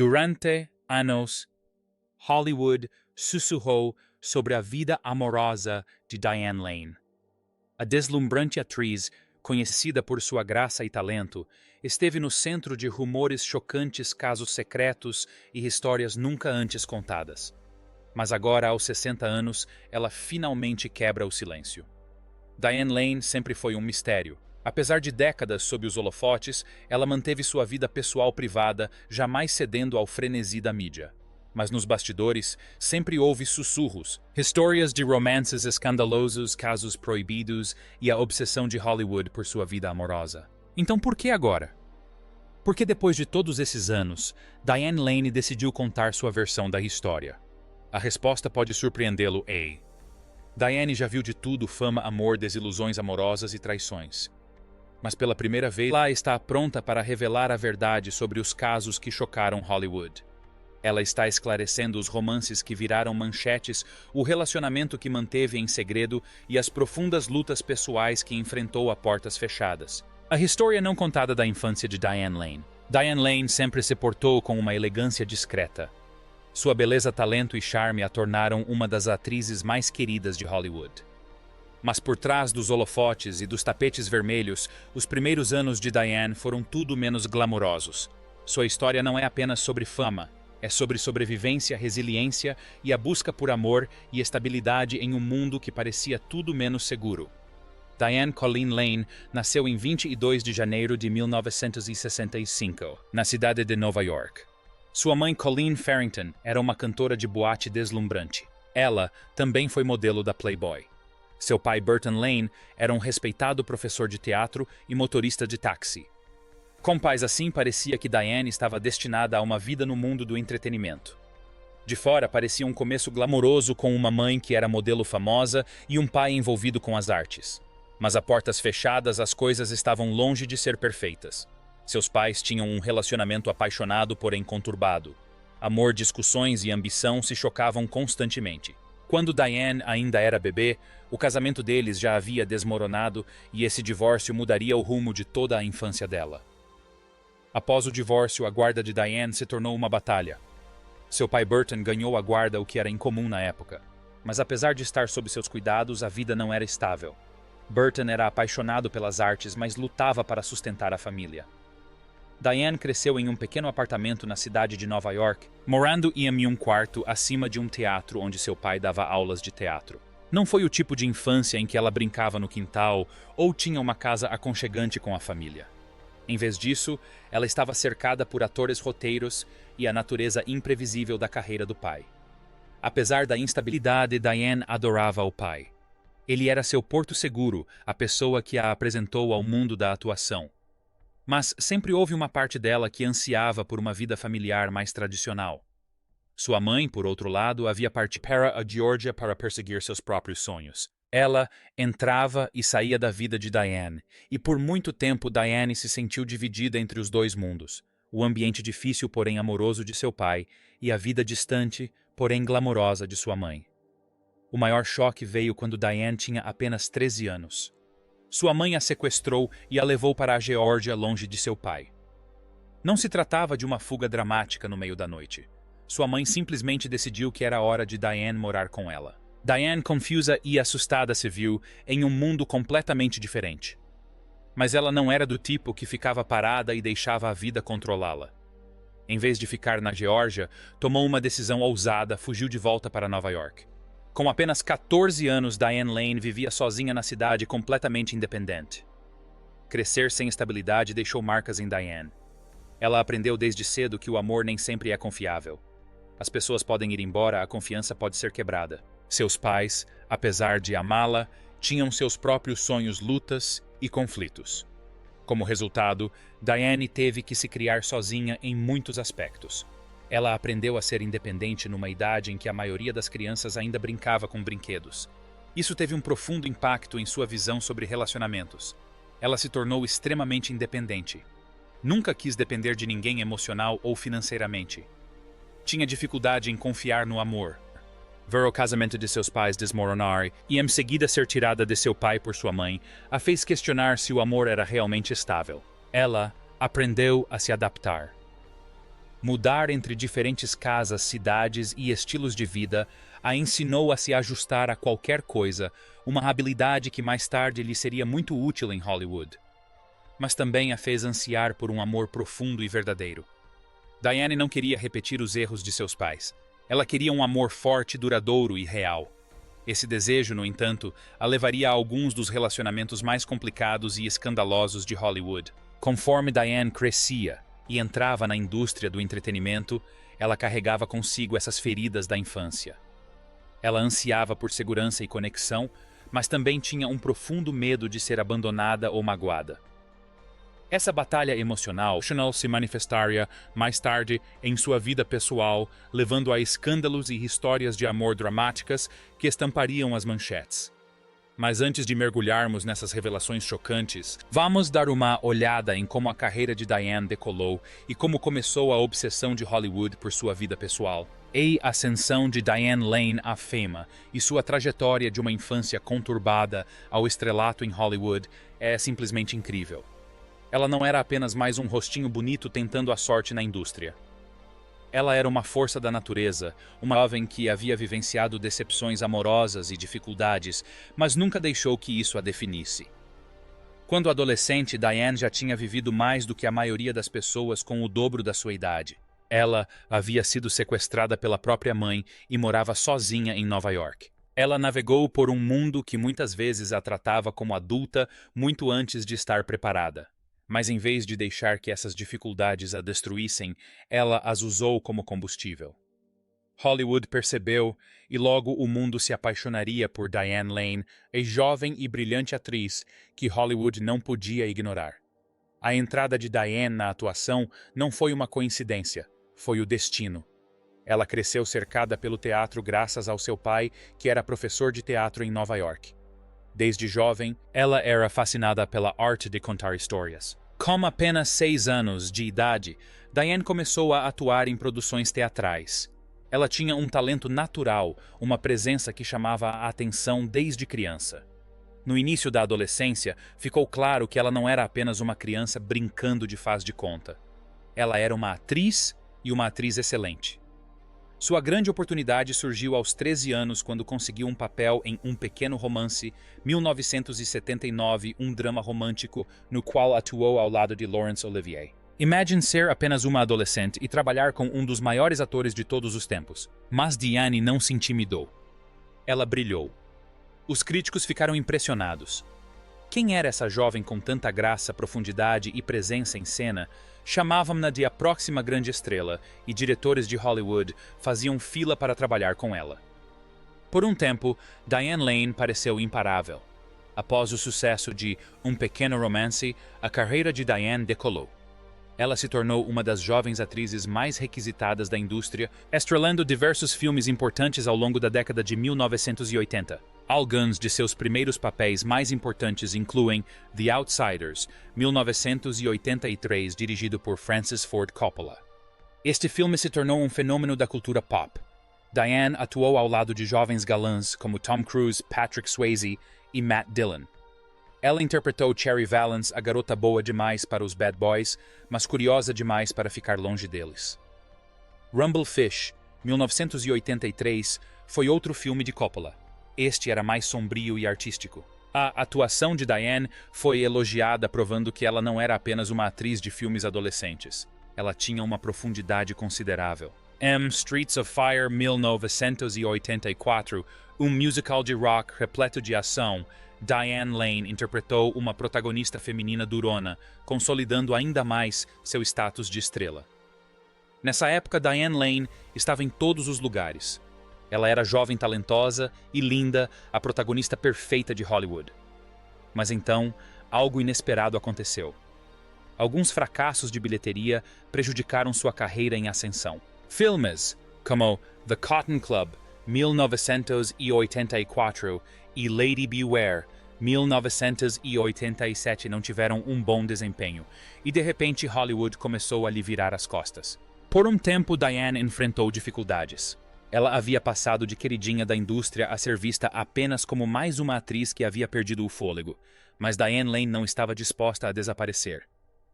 Durante anos, Hollywood sussurrou sobre a vida amorosa de Diane Lane. A deslumbrante atriz, conhecida por sua graça e talento, esteve no centro de rumores chocantes, casos secretos e histórias nunca antes contadas. Mas agora, aos 60 anos, ela finalmente quebra o silêncio. Diane Lane sempre foi um mistério. Apesar de décadas sob os holofotes, ela manteve sua vida pessoal privada, jamais cedendo ao frenesi da mídia. Mas nos bastidores, sempre houve sussurros, histórias de romances escandalosos, casos proibidos e a obsessão de Hollywood por sua vida amorosa. Então por que agora? Porque depois de todos esses anos, Diane Lane decidiu contar sua versão da história. A resposta pode surpreendê-lo, ei. Diane já viu de tudo: fama, amor, desilusões amorosas e traições. Mas pela primeira vez, ela está pronta para revelar a verdade sobre os casos que chocaram Hollywood. Ela está esclarecendo os romances que viraram manchetes, o relacionamento que manteve em segredo e as profundas lutas pessoais que enfrentou a portas fechadas. A história não contada da infância de Diane Lane. Diane Lane sempre se portou com uma elegância discreta. Sua beleza, talento e charme a tornaram uma das atrizes mais queridas de Hollywood. Mas por trás dos holofotes e dos tapetes vermelhos, os primeiros anos de Diane foram tudo menos glamourosos. Sua história não é apenas sobre fama, é sobre sobrevivência, resiliência e a busca por amor e estabilidade em um mundo que parecia tudo menos seguro. Diane Colleen Lane nasceu em 22 de janeiro de 1965, na cidade de Nova York. Sua mãe, Colleen Farrington, era uma cantora de boate deslumbrante. Ela também foi modelo da Playboy. Seu pai, Burton Lane, era um respeitado professor de teatro e motorista de táxi. Com pais assim, parecia que Diane estava destinada a uma vida no mundo do entretenimento. De fora, parecia um começo glamouroso com uma mãe que era modelo famosa e um pai envolvido com as artes. Mas a portas fechadas, as coisas estavam longe de ser perfeitas. Seus pais tinham um relacionamento apaixonado, porém conturbado. Amor, discussões e ambição se chocavam constantemente. Quando Diane ainda era bebê, o casamento deles já havia desmoronado e esse divórcio mudaria o rumo de toda a infância dela. Após o divórcio, a guarda de Diane se tornou uma batalha. Seu pai Burton ganhou a guarda, o que era incomum na época. Mas apesar de estar sob seus cuidados, a vida não era estável. Burton era apaixonado pelas artes, mas lutava para sustentar a família. Diane cresceu em um pequeno apartamento na cidade de Nova York, morando em um quarto acima de um teatro onde seu pai dava aulas de teatro. Não foi o tipo de infância em que ela brincava no quintal ou tinha uma casa aconchegante com a família. Em vez disso, ela estava cercada por atores roteiros e a natureza imprevisível da carreira do pai. Apesar da instabilidade, Diane adorava o pai. Ele era seu porto seguro, a pessoa que a apresentou ao mundo da atuação. Mas sempre houve uma parte dela que ansiava por uma vida familiar mais tradicional. Sua mãe, por outro lado, havia partido para a Geórgia para perseguir seus próprios sonhos. Ela entrava e saía da vida de Diane, e por muito tempo Diane se sentiu dividida entre os dois mundos, o ambiente difícil, porém amoroso de seu pai, e a vida distante, porém glamourosa de sua mãe. O maior choque veio quando Diane tinha apenas 13 anos. Sua mãe a sequestrou e a levou para a Geórgia, longe de seu pai. Não se tratava de uma fuga dramática no meio da noite. Sua mãe simplesmente decidiu que era hora de Diane morar com ela. Diane, confusa e assustada, se viu em um mundo completamente diferente. Mas ela não era do tipo que ficava parada e deixava a vida controlá-la. Em vez de ficar na Geórgia, tomou uma decisão ousada, fugiu de volta para Nova York. Com apenas 14 anos, Diane Lane vivia sozinha na cidade, completamente independente. Crescer sem estabilidade deixou marcas em Diane. Ela aprendeu desde cedo que o amor nem sempre é confiável. As pessoas podem ir embora, a confiança pode ser quebrada. Seus pais, apesar de amá-la, tinham seus próprios sonhos, lutas e conflitos. Como resultado, Diane teve que se criar sozinha em muitos aspectos. Ela aprendeu a ser independente numa idade em que a maioria das crianças ainda brincava com brinquedos. Isso teve um profundo impacto em sua visão sobre relacionamentos. Ela se tornou extremamente independente. Nunca quis depender de ninguém emocional ou financeiramente. Tinha dificuldade em confiar no amor. Ver o casamento de seus pais desmoronar e em seguida ser tirada de seu pai por sua mãe, a fez questionar se o amor era realmente estável. Ela aprendeu a se adaptar. Mudar entre diferentes casas, cidades e estilos de vida a ensinou a se ajustar a qualquer coisa, uma habilidade que mais tarde lhe seria muito útil em Hollywood. Mas também a fez ansiar por um amor profundo e verdadeiro. Diane não queria repetir os erros de seus pais. Ela queria um amor forte, duradouro e real. Esse desejo, no entanto, a levaria a alguns dos relacionamentos mais complicados e escandalosos de Hollywood. Conforme Diane crescia e entrava na indústria do entretenimento, ela carregava consigo essas feridas da infância. Ela ansiava por segurança e conexão, mas também tinha um profundo medo de ser abandonada ou magoada. Essa batalha emocional se manifestaria mais tarde em sua vida pessoal, levando a escândalos e histórias de amor dramáticas que estampariam as manchetes. Mas antes de mergulharmos nessas revelações chocantes, vamos dar uma olhada em como a carreira de Diane decolou e como começou a obsessão de Hollywood por sua vida pessoal. A ascensão de Diane Lane à fama e sua trajetória de uma infância conturbada ao estrelato em Hollywood é simplesmente incrível. Ela não era apenas mais um rostinho bonito tentando a sorte na indústria. Ela era uma força da natureza, uma jovem que havia vivenciado decepções amorosas e dificuldades, mas nunca deixou que isso a definisse. Quando adolescente, Diane já tinha vivido mais do que a maioria das pessoas com o dobro da sua idade. Ela havia sido sequestrada pela própria mãe e morava sozinha em Nova York. Ela navegou por um mundo que muitas vezes a tratava como adulta muito antes de estar preparada. Mas em vez de deixar que essas dificuldades a destruíssem, ela as usou como combustível. Hollywood percebeu, e logo o mundo se apaixonaria por Diane Lane, a jovem e brilhante atriz que Hollywood não podia ignorar. A entrada de Diane na atuação não foi uma coincidência, foi o destino. Ela cresceu cercada pelo teatro graças ao seu pai, que era professor de teatro em Nova York. Desde jovem, ela era fascinada pela arte de contar histórias. Com apenas 6 anos de idade, Diane começou a atuar em produções teatrais. Ela tinha um talento natural, uma presença que chamava a atenção desde criança. No início da adolescência, ficou claro que ela não era apenas uma criança brincando de faz de conta. Ela era uma atriz e uma atriz excelente. Sua grande oportunidade surgiu aos 13 anos quando conseguiu um papel em Um Pequeno Romance, 1979, um drama romântico no qual atuou ao lado de Laurence Olivier. Imagine ser apenas uma adolescente e trabalhar com um dos maiores atores de todos os tempos. Mas Diane não se intimidou. Ela brilhou. Os críticos ficaram impressionados. Quem era essa jovem com tanta graça, profundidade e presença em cena? Chamavam-na de a próxima grande estrela, e diretores de Hollywood faziam fila para trabalhar com ela. Por um tempo, Diane Lane pareceu imparável. Após o sucesso de Um Pequeno Romance, a carreira de Diane decolou. Ela se tornou uma das jovens atrizes mais requisitadas da indústria, estrelando diversos filmes importantes ao longo da década de 1980. Alguns de seus primeiros papéis mais importantes incluem The Outsiders, 1983, dirigido por Francis Ford Coppola. Este filme se tornou um fenômeno da cultura pop. Diane atuou ao lado de jovens galãs como Tom Cruise, Patrick Swayze e Matt Dillon. Ela interpretou Cherry Valance, a garota boa demais para os bad boys, mas curiosa demais para ficar longe deles. Rumblefish, 1983, foi outro filme de Coppola. Este era mais sombrio e artístico. A atuação de Diane foi elogiada, provando que ela não era apenas uma atriz de filmes adolescentes. Ela tinha uma profundidade considerável. Streets of Fire, 1984, um musical de rock repleto de ação, Diane Lane interpretou uma protagonista feminina durona, consolidando ainda mais seu status de estrela. Nessa época, Diane Lane estava em todos os lugares. Ela era jovem talentosa e linda, a protagonista perfeita de Hollywood. Mas então, algo inesperado aconteceu. Alguns fracassos de bilheteria prejudicaram sua carreira em ascensão. Filmes como The Cotton Club, 1984, e Lady Beware, 1987, não tiveram um bom desempenho, e de repente Hollywood começou a lhe virar as costas. Por um tempo, Diane enfrentou dificuldades. Ela havia passado de queridinha da indústria a ser vista apenas como mais uma atriz que havia perdido o fôlego, mas Diane Lane não estava disposta a desaparecer.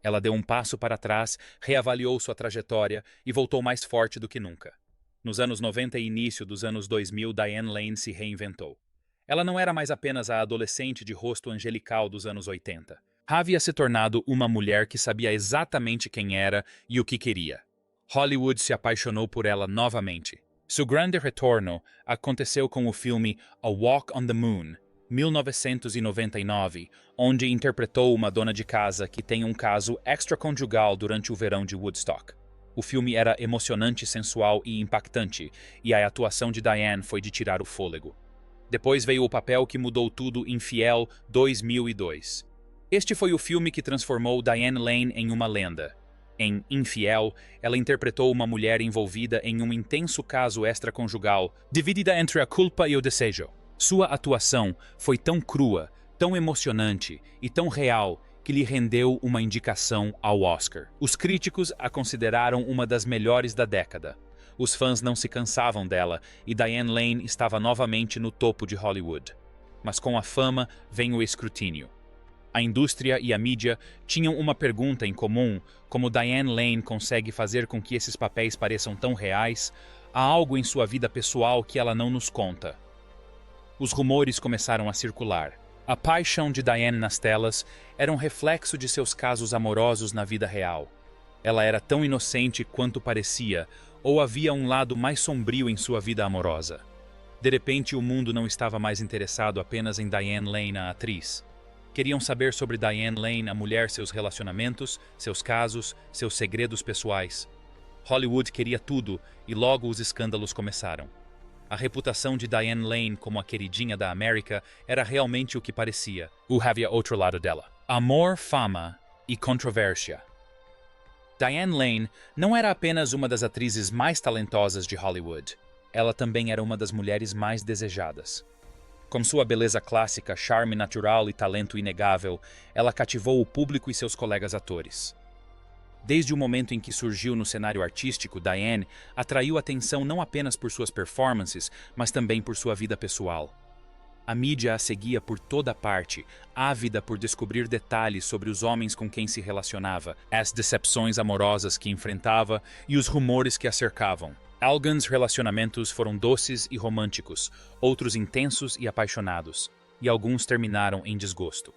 Ela deu um passo para trás, reavaliou sua trajetória e voltou mais forte do que nunca. Nos anos 90 e início dos anos 2000, Diane Lane se reinventou. Ela não era mais apenas a adolescente de rosto angelical dos anos 80. Havia se tornado uma mulher que sabia exatamente quem era e o que queria. Hollywood se apaixonou por ela novamente. Seu grande retorno aconteceu com o filme A Walk on the Moon, 1999, onde interpretou uma dona de casa que tem um caso extraconjugal durante o verão de Woodstock. O filme era emocionante, sensual e impactante, e a atuação de Diane foi de tirar o fôlego. Depois veio o papel que mudou tudo em Fiel 2002. Este foi o filme que transformou Diane Lane em uma lenda. Em Infiel, ela interpretou uma mulher envolvida em um intenso caso extraconjugal, dividida entre a culpa e o desejo. Sua atuação foi tão crua, tão emocionante e tão real que lhe rendeu uma indicação ao Oscar. Os críticos a consideraram uma das melhores da década. Os fãs não se cansavam dela e Diane Lane estava novamente no topo de Hollywood. Mas com a fama vem o escrutínio. A indústria e a mídia tinham uma pergunta em comum: como Diane Lane consegue fazer com que esses papéis pareçam tão reais? Há algo em sua vida pessoal que ela não nos conta. Os rumores começaram a circular. A paixão de Diane nas telas era um reflexo de seus casos amorosos na vida real. Ela era tão inocente quanto parecia, ou havia um lado mais sombrio em sua vida amorosa? De repente, o mundo não estava mais interessado apenas em Diane Lane, a atriz. Queriam saber sobre Diane Lane, a mulher, seus relacionamentos, seus casos, seus segredos pessoais. Hollywood queria tudo e logo os escândalos começaram. A reputação de Diane Lane como a queridinha da América era realmente o que parecia. Havia outro lado dela: amor, fama e controvérsia. Diane Lane não era apenas uma das atrizes mais talentosas de Hollywood. Ela também era uma das mulheres mais desejadas. Com sua beleza clássica, charme natural e talento inegável, ela cativou o público e seus colegas atores. Desde o momento em que surgiu no cenário artístico, Diane atraiu atenção não apenas por suas performances, mas também por sua vida pessoal. A mídia a seguia por toda parte, ávida por descobrir detalhes sobre os homens com quem se relacionava, as decepções amorosas que enfrentava e os rumores que a cercavam. Alguns relacionamentos foram doces e românticos, outros intensos e apaixonados, e alguns terminaram em desgosto.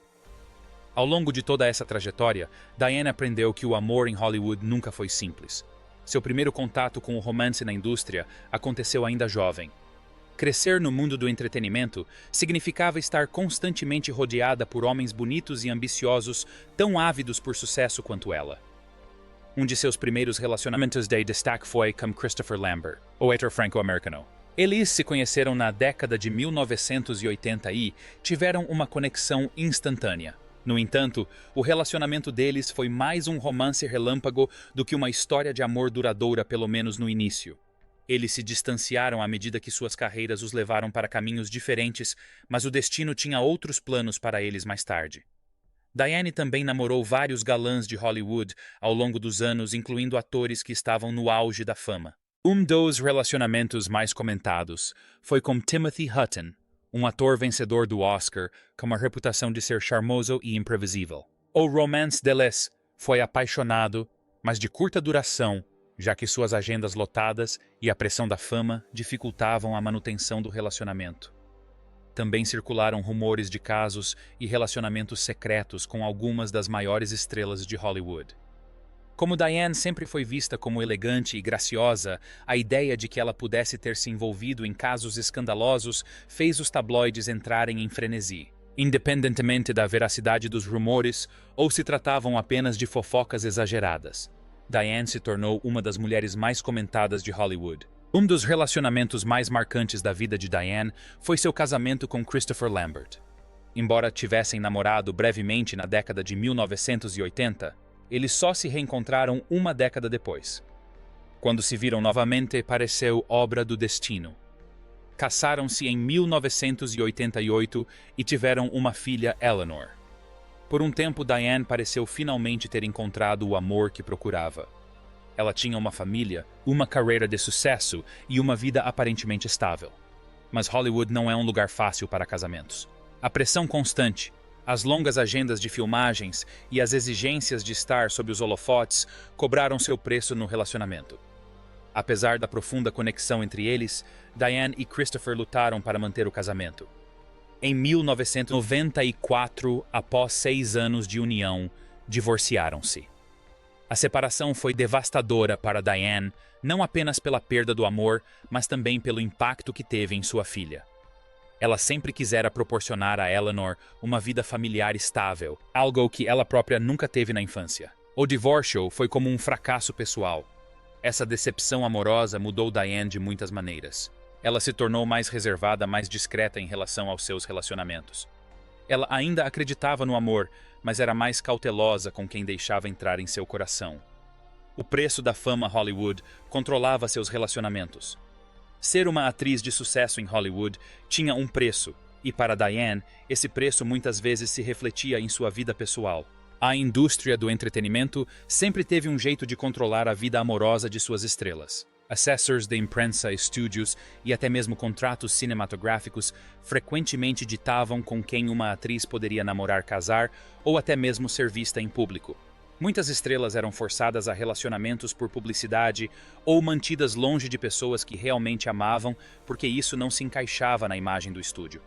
Ao longo de toda essa trajetória, Diane aprendeu que o amor em Hollywood nunca foi simples. Seu primeiro contato com o romance na indústria aconteceu ainda jovem. Crescer no mundo do entretenimento significava estar constantemente rodeada por homens bonitos e ambiciosos, tão ávidos por sucesso quanto ela. Um de seus primeiros relacionamentos de destaque foi com Christopher Lambert, o ator franco-americano. Eles se conheceram na década de 1980 e tiveram uma conexão instantânea. No entanto, o relacionamento deles foi mais um romance relâmpago do que uma história de amor duradoura, pelo menos no início. Eles se distanciaram à medida que suas carreiras os levaram para caminhos diferentes, mas o destino tinha outros planos para eles mais tarde. Diane também namorou vários galãs de Hollywood ao longo dos anos, incluindo atores que estavam no auge da fama. Um dos relacionamentos mais comentados foi com Timothy Hutton, um ator vencedor do Oscar com uma reputação de ser charmoso e imprevisível. O romance deles foi apaixonado, mas de curta duração, já que suas agendas lotadas e a pressão da fama dificultavam a manutenção do relacionamento. Também circularam rumores de casos e relacionamentos secretos com algumas das maiores estrelas de Hollywood. Como Diane sempre foi vista como elegante e graciosa, a ideia de que ela pudesse ter se envolvido em casos escandalosos fez os tabloides entrarem em frenesi. Independentemente da veracidade dos rumores ou se tratavam apenas de fofocas exageradas, Diane se tornou uma das mulheres mais comentadas de Hollywood. Um dos relacionamentos mais marcantes da vida de Diane foi seu casamento com Christopher Lambert. Embora tivessem namorado brevemente na década de 1980, eles só se reencontraram uma década depois. Quando se viram novamente, pareceu obra do destino. Casaram-se em 1988 e tiveram uma filha, Eleanor. Por um tempo, Diane pareceu finalmente ter encontrado o amor que procurava. Ela tinha uma família, uma carreira de sucesso e uma vida aparentemente estável. Mas Hollywood não é um lugar fácil para casamentos. A pressão constante, As longas agendas de filmagens e as exigências de estar sob os holofotes cobraram seu preço no relacionamento. Apesar da profunda conexão entre eles, Diane e Christopher lutaram para manter o casamento. Em 1994, após 6 anos de união, divorciaram-se. A separação foi devastadora para Diane, não apenas pela perda do amor, mas também pelo impacto que teve em sua filha. Ela sempre quisera proporcionar a Eleanor uma vida familiar estável, algo que ela própria nunca teve na infância. O divórcio foi como um fracasso pessoal. Essa decepção amorosa mudou Diane de muitas maneiras. Ela se tornou mais reservada, mais discreta em relação aos seus relacionamentos. Ela ainda acreditava no amor, mas era mais cautelosa com quem deixava entrar em seu coração. O preço da fama Hollywood controlava seus relacionamentos. Ser uma atriz de sucesso em Hollywood tinha um preço, e para Diane, esse preço muitas vezes se refletia em sua vida pessoal. A indústria do entretenimento sempre teve um jeito de controlar a vida amorosa de suas estrelas. Assessors de imprensa, estúdios e até mesmo contratos cinematográficos frequentemente ditavam com quem uma atriz poderia namorar, casar ou até mesmo ser vista em público. Muitas estrelas eram forçadas a relacionamentos por publicidade ou mantidas longe de pessoas que realmente amavam porque isso não se encaixava na imagem do estúdio.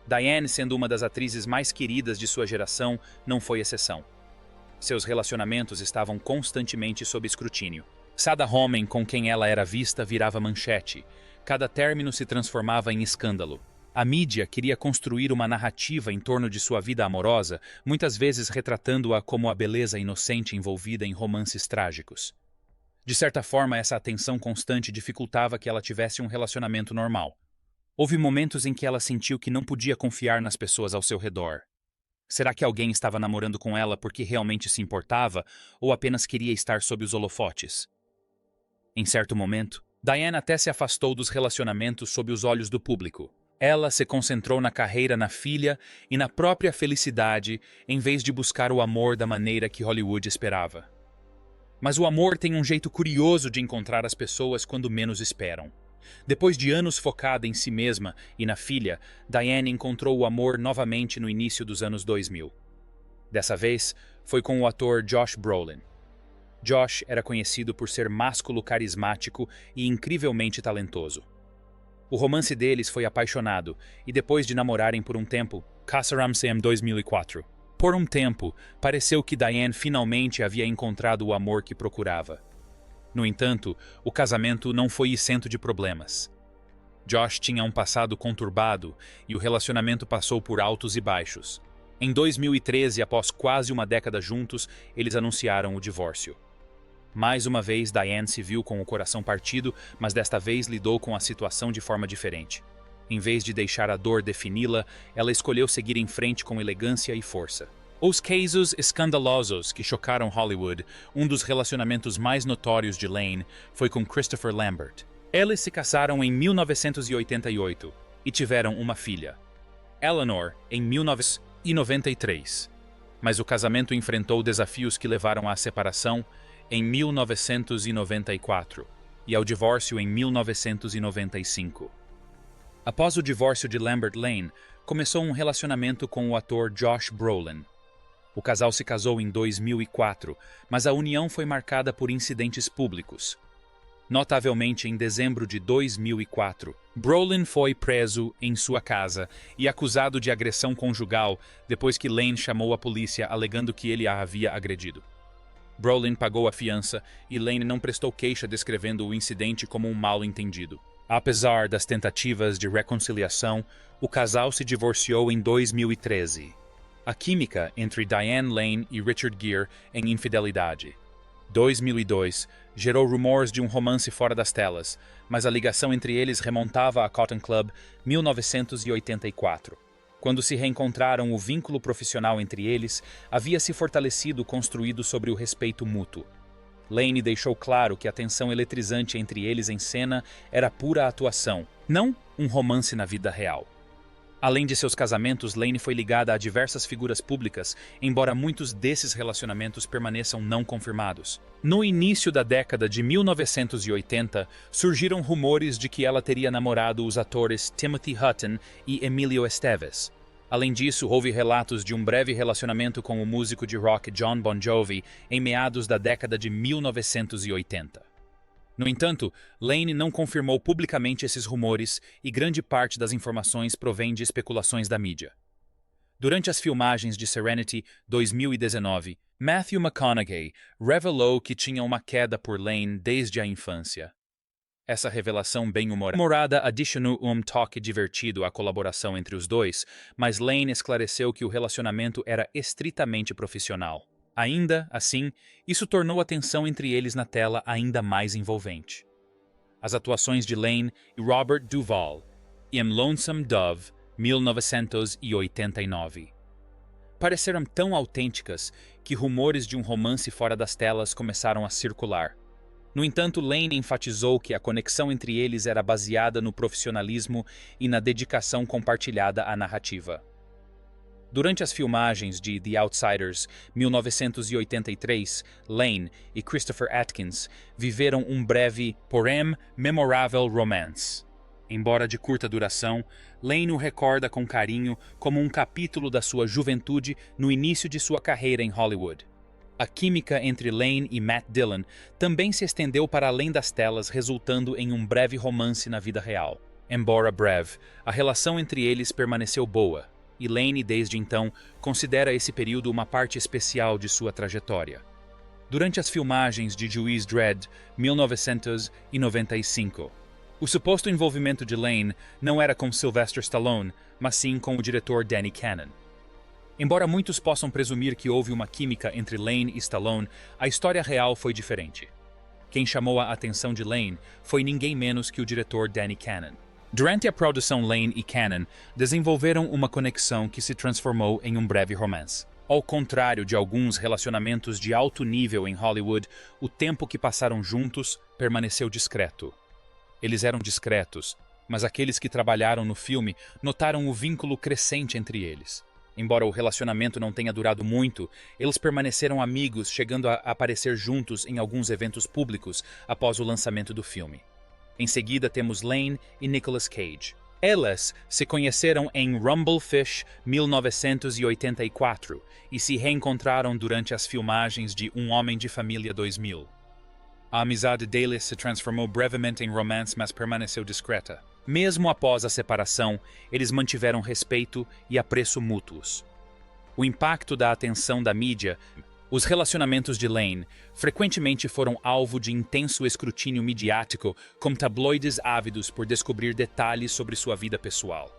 Diane, sendo uma das atrizes mais queridas de sua geração, não foi exceção. Seus relacionamentos estavam constantemente sob escrutínio. Cada homem com quem ela era vista virava manchete. Cada término se transformava em escândalo. A mídia queria construir uma narrativa em torno de sua vida amorosa, muitas vezes retratando-a como a beleza inocente envolvida em romances trágicos. De certa forma, essa atenção constante dificultava que ela tivesse um relacionamento normal. Houve momentos em que ela sentiu que não podia confiar nas pessoas ao seu redor. Será que alguém estava namorando com ela porque realmente se importava ou apenas queria estar sob os holofotes? Em certo momento, Diane até se afastou dos relacionamentos sob os olhos do público. Ela se concentrou na carreira, na filha e na própria felicidade, em vez de buscar o amor da maneira que Hollywood esperava. Mas o amor tem um jeito curioso de encontrar as pessoas quando menos esperam. Depois de anos focada em si mesma e na filha, Diane encontrou o amor novamente no início dos anos 2000. Dessa vez, foi com o ator Josh Brolin. Josh era conhecido por ser másculo, carismático e incrivelmente talentoso. O romance deles foi apaixonado, e depois de namorarem por um tempo, casaram-se em 2004. Por um tempo, pareceu que Diane finalmente havia encontrado o amor que procurava. No entanto, o casamento não foi isento de problemas. Josh tinha um passado conturbado e o relacionamento passou por altos e baixos. Em 2013, após quase uma década juntos, eles anunciaram o divórcio. Mais uma vez, Diane se viu com o coração partido, mas desta vez lidou com a situação de forma diferente. Em vez de deixar a dor defini-la, ela escolheu seguir em frente com elegância e força. Os casos escandalosos que chocaram Hollywood, um dos relacionamentos mais notórios de Lane, foi com Christopher Lambert. Eles se casaram em 1988 e tiveram uma filha, Eleanor, em 1993. Mas o casamento enfrentou desafios que levaram à separação em 1994 e ao divórcio em 1995. Após o divórcio de Lambert, Lane começou um relacionamento com o ator Josh Brolin. O casal se casou em 2004, mas a união foi marcada por incidentes públicos. Notavelmente, em dezembro de 2004, Brolin foi preso em sua casa e acusado de agressão conjugal depois que Lane chamou a polícia alegando que ele a havia agredido. Brolin pagou a fiança e Lane não prestou queixa descrevendo o incidente como um mal-entendido. Apesar das tentativas de reconciliação, o casal se divorciou em 2013. A química entre Diane Lane e Richard Gere em infidelidade. 2002 gerou rumores de um romance fora das telas, mas a ligação entre eles remontava a Cotton Club 1984. Quando se reencontraram, o vínculo profissional entre eles havia se fortalecido, construído sobre o respeito mútuo. Lane deixou claro que a tensão eletrizante entre eles em cena era pura atuação, não um romance na vida real. Além de seus casamentos, Lane foi ligada a diversas figuras públicas, embora muitos desses relacionamentos permaneçam não confirmados. No início da década de 1980, surgiram rumores de que ela teria namorado os atores Timothy Hutton e Emilio Estevez. Além disso, houve relatos de um breve relacionamento com o músico de rock John Bon Jovi em meados da década de 1980. No entanto, Lane não confirmou publicamente esses rumores e grande parte das informações provém de especulações da mídia. Durante as filmagens de Serenity 2019, Matthew McConaughey revelou que tinha uma queda por Lane desde a infância. Essa revelação bem-humorada adicionou um toque divertido à colaboração entre os dois, mas Lane esclareceu que o relacionamento era estritamente profissional. Ainda assim, isso tornou a tensão entre eles na tela ainda mais envolvente. As atuações de Lane e Robert Duvall em Lonesome Dove, 1989, pareceram tão autênticas que rumores de um romance fora das telas começaram a circular. No entanto, Lane enfatizou que a conexão entre eles era baseada no profissionalismo e na dedicação compartilhada à narrativa. Durante as filmagens de The Outsiders, 1983, Lane e Christopher Atkins viveram um breve, porém memorável romance. Embora de curta duração, Lane o recorda com carinho como um capítulo da sua juventude no início de sua carreira em Hollywood. A química entre Lane e Matt Dillon também se estendeu para além das telas, resultando em um breve romance na vida real. Embora breve, a relação entre eles permaneceu boa, e Lane, desde então, considera esse período uma parte especial de sua trajetória. Durante as filmagens de Juiz Dredd, 1995, o suposto envolvimento de Lane não era com Sylvester Stallone, mas sim com o diretor Danny Cannon. Embora muitos possam presumir que houve uma química entre Lane e Stallone, a história real foi diferente. Quem chamou a atenção de Lane foi ninguém menos que o diretor Danny Cannon. Durante a produção, Lane e Cannon desenvolveram uma conexão que se transformou em um breve romance. Ao contrário de alguns relacionamentos de alto nível em Hollywood, o tempo que passaram juntos permaneceu discreto. Eles eram discretos, mas aqueles que trabalharam no filme notaram o vínculo crescente entre eles. Embora o relacionamento não tenha durado muito, eles permaneceram amigos, chegando a aparecer juntos em alguns eventos públicos após o lançamento do filme. Em seguida temos Lane e Nicolas Cage. Eles se conheceram em Rumblefish 1984 e se reencontraram durante as filmagens de Um Homem de Família 2000. A amizade deles se transformou brevemente em romance, mas permaneceu discreta. Mesmo após a separação, eles mantiveram respeito e apreço mútuos. O impacto da atenção da mídia, os relacionamentos de Lane frequentemente foram alvo de intenso escrutínio midiático, com tabloides ávidos por descobrir detalhes sobre sua vida pessoal.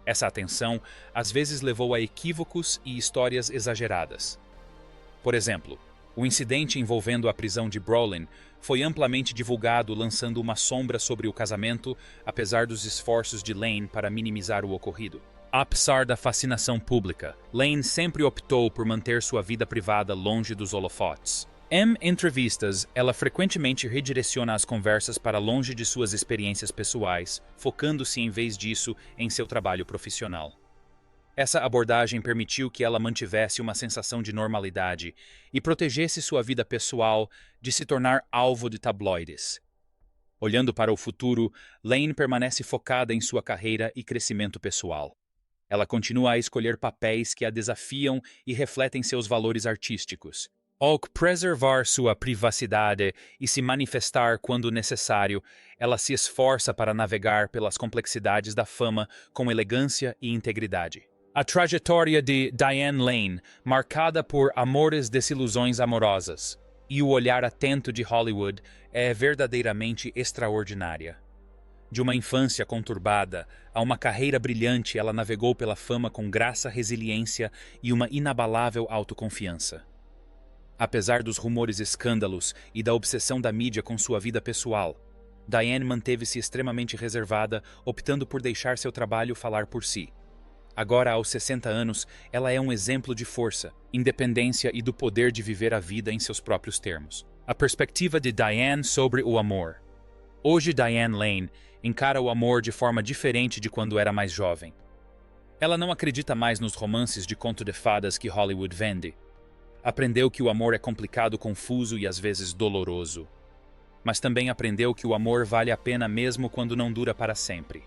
Essa atenção às vezes levou a equívocos e histórias exageradas. Por exemplo, o incidente envolvendo a prisão de Brolin foi amplamente divulgado, lançando uma sombra sobre o casamento, apesar dos esforços de Lane para minimizar o ocorrido. Apesar da fascinação pública, Lane sempre optou por manter sua vida privada longe dos holofotes. Em entrevistas, ela frequentemente redireciona as conversas para longe de suas experiências pessoais, focando-se em vez disso em seu trabalho profissional. Essa abordagem permitiu que ela mantivesse uma sensação de normalidade e protegesse sua vida pessoal de se tornar alvo de tabloides. Olhando para o futuro, Lane permanece focada em sua carreira e crescimento pessoal. Ela continua a escolher papéis que a desafiam e refletem seus valores artísticos. Ao preservar sua privacidade e se manifestar quando necessário, ela se esforça para navegar pelas complexidades da fama com elegância e integridade. A trajetória de Diane Lane, marcada por amores desilusões amorosas, e o olhar atento de Hollywood, é verdadeiramente extraordinária. De uma infância conturbada a uma carreira brilhante, ela navegou pela fama com graça, resiliência e uma inabalável autoconfiança. Apesar dos rumores escândalos e da obsessão da mídia com sua vida pessoal, Diane manteve-se extremamente reservada, optando por deixar seu trabalho falar por si. Agora, aos 60 anos, ela é um exemplo de força, independência e do poder de viver a vida em seus próprios termos. A perspectiva de Diane sobre o amor. Hoje, Diane Lane encara o amor de forma diferente de quando era mais jovem. Ela não acredita mais nos romances de conto de fadas que Hollywood vende. Aprendeu que o amor é complicado, confuso e às vezes doloroso. Mas também aprendeu que o amor vale a pena mesmo quando não dura para sempre.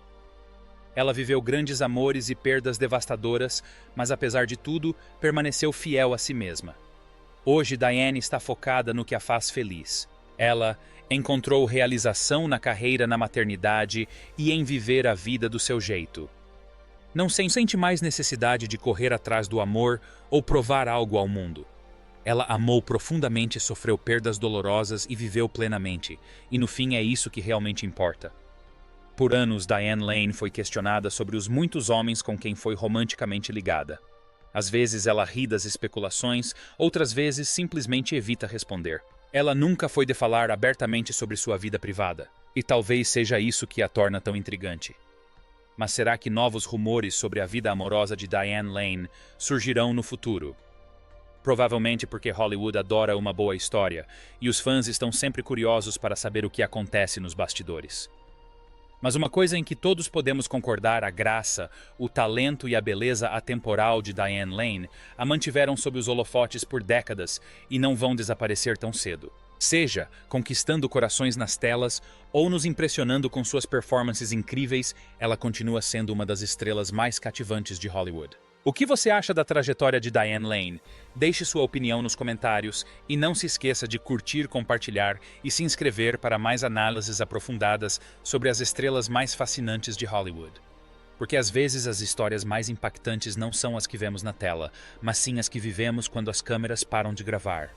Ela viveu grandes amores e perdas devastadoras, mas apesar de tudo, permaneceu fiel a si mesma. Hoje, Diane está focada no que a faz feliz. Ela encontrou realização na carreira na maternidade e em viver a vida do seu jeito. Não sente mais necessidade de correr atrás do amor ou provar algo ao mundo. Ela amou profundamente, sofreu perdas dolorosas e viveu plenamente, e no fim é isso que realmente importa. Por anos, Diane Lane foi questionada sobre os muitos homens com quem foi romanticamente ligada. Às vezes ela ri das especulações, outras vezes simplesmente evita responder. Ela nunca foi de falar abertamente sobre sua vida privada, e talvez seja isso que a torna tão intrigante. Mas será que novos rumores sobre a vida amorosa de Diane Lane surgirão no futuro? Provavelmente porque Hollywood adora uma boa história, e os fãs estão sempre curiosos para saber o que acontece nos bastidores. Mas uma coisa em que todos podemos concordar: a graça, o talento e a beleza atemporal de Diane Lane a mantiveram sob os holofotes por décadas e não vão desaparecer tão cedo. Seja conquistando corações nas telas ou nos impressionando com suas performances incríveis, ela continua sendo uma das estrelas mais cativantes de Hollywood. O que você acha da trajetória de Diane Lane? Deixe sua opinião nos comentários e não se esqueça de curtir, compartilhar e se inscrever para mais análises aprofundadas sobre as estrelas mais fascinantes de Hollywood. Porque às vezes as histórias mais impactantes não são as que vemos na tela, mas sim as que vivemos quando as câmeras param de gravar.